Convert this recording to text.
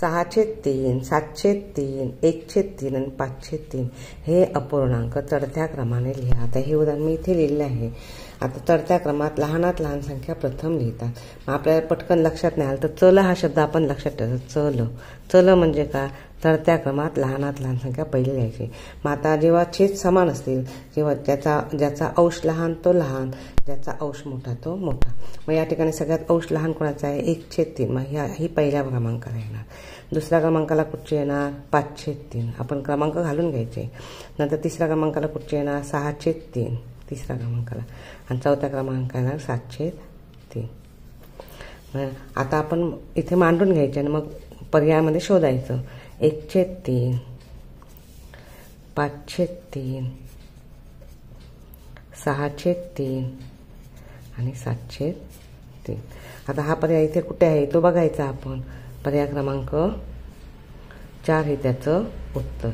6/3, 7/3, 1/3 आणि 5/3 हे अपूर्णांक चढत्या क्रमाने लिहा। आता हे उदाहरण मी इथे लिहिलं आहे। आता चढत्या क्रमात लहानात लहान संख्या प्रथम लिहितात। मग आपल्याला पटकन लक्षात नाही आलं तर चल हा शब्द आपण लक्षात ठेवायचा। चल म्हणजे काय, चढत्या क्रमात लहानात लहान संख्या पहिली लिहायची। मग आता जेव्हा छेद समान असतील जेव्हा ज्याचा अंश लहान तो लहान, ज्याचा अंश मोठा तो मोठा। मग या ठिकाणी सगळ्यात अंश लहान कोणाचा आहे, 1/3। मग ही पहिल्या क्रमांकाला येणार। दुसऱ्या क्रमांकाला कुठचे येणार, 5/3। आपण क्रमांक घालून घ्यायचे। नंतर तिसऱ्या क्रमांकाला कुठचे येणार, 6/3 तिसऱ्या क्रमांकाला, आणि चौथ्या क्रमांकाला 7/3। आता आपण इथे मांडून घ्यायचे आणि मग पर्यायामध्ये शोधायचं। 1/3, 5/3, 6/3 आणि 7/3। आता हा पर्याय इथे कुठे आहे तो बघायचा आपण। पर्याय क्रमांक 4 हे त्याचं उत्तर।